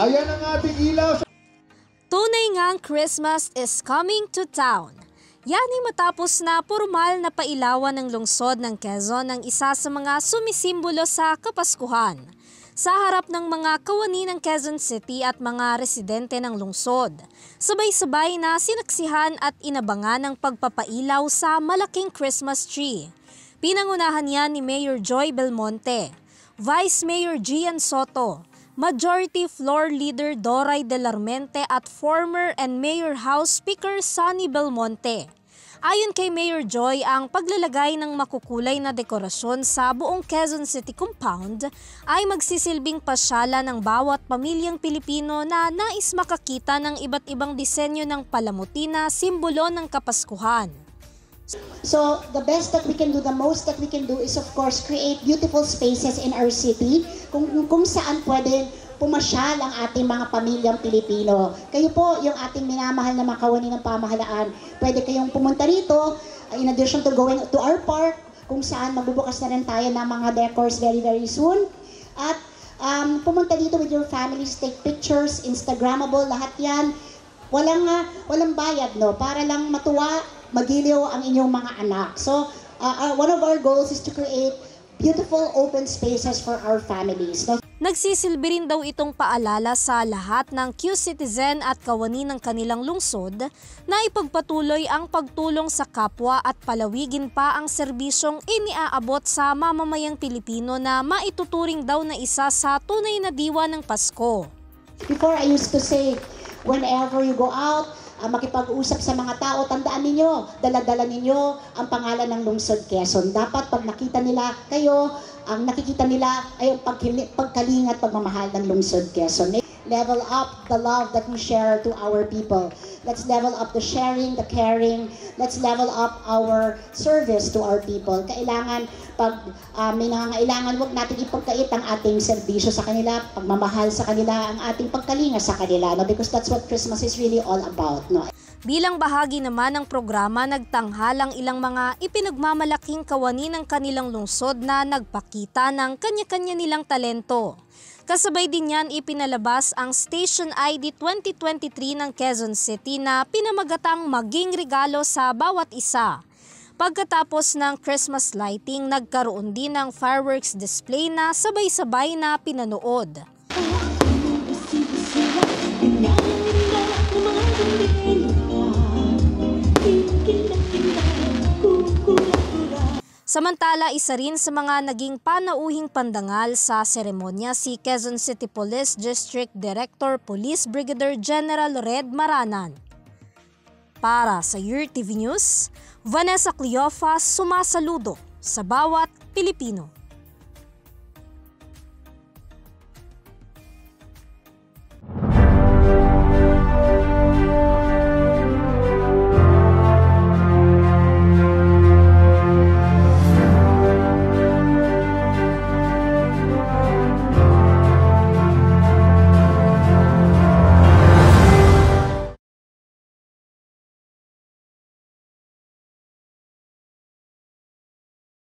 Ayan ang ating ilaw. Tunay ngang Christmas is coming to town. Yani matapos na formal na pailawan ng lungsod ng Quezon ang isa sa mga sumisimbolo sa Kapaskuhan. Sa harap ng mga kawani ng Quezon City at mga residente ng lungsod, sabay-sabay na sinaksihan at inabangan ang pagpapailaw sa malaking Christmas tree. Pinangunahan yan ni Mayor Joy Belmonte, Vice Mayor Gian Soto, Majority Floor Leader Doray Delarmente at former and Mayor House Speaker Sonny Belmonte. Ayon kay Mayor Joy, ang paglalagay ng makukulay na dekorasyon sa buong Quezon City compound ay magsisilbing pasyala ng bawat pamilyang Pilipino na nais makakita ng iba't ibang disenyo ng palamuti na simbolo ng Kapaskuhan. So the best that we can do, the most that we can do is of course create beautiful spaces in our city kung saan pwede pumasyal ang ating mga pamilyang Pilipino. Kayo po, yung ating minamahal na mga kawani ng pamahalaan, pwede kayong pumunta rito in addition to going to our park kung saan magbubukas na rin tayo ng mga decors very soon. At pumunta dito with your families, take pictures, Instagrammable, lahat yan. Walang bayad, no? Para lang matuwa, magiliw ang inyong mga anak. So, one of our goals is to create beautiful open spaces for our families. No? Nagsisilbi rin daw itong paalala sa lahat ng Q-citizen at kawani ng kanilang lungsod na ipagpatuloy ang pagtulong sa kapwa at palawigin pa ang serbisyong iniaabot sa mamamayang Pilipino na maituturing daw na isa sa tunay na diwa ng Pasko. Before I used to say, whenever you go out, makipag-usap sa mga tao, tandaan ninyo, dala-dala ninyo ang pangalan ng lungsod Quezon. Dapat pag nakita nila kayo, ang nakikita nila ay ang pagkalinga at pagmamahal ng lungsod Quezon. Level up the love that we share to our people. Let's level up the sharing, the caring. Let's level up our service to our people. Kailangan, pag may nangangailangan, huwag natin ipagkait ang ating serbisyo sa kanila, pagmamahal sa kanila, ang ating pagkalinga sa kanila. No? Because that's what Christmas is really all about. No? Bilang bahagi naman ng programa, nagtanghal ang ilang mga ipinagmamalaking kawani ng kanilang lungsod na nagpakita ng kanya-kanya nilang talento. Kasabay din yan ipinalabas ang Station ID 2023 ng Quezon City na pinamagatang maging regalo sa bawat isa. Pagkatapos ng Christmas lighting, nagkaroon din ng fireworks display na sabay-sabay na pinanood. Samantala, isa rin sa mga naging panauhing pandangal sa seremonya si Quezon City Police District Director Police Brigadier General Red Maranan. Para sa URTV News, Vanessa Cleofa sumasaludo sa bawat Pilipino.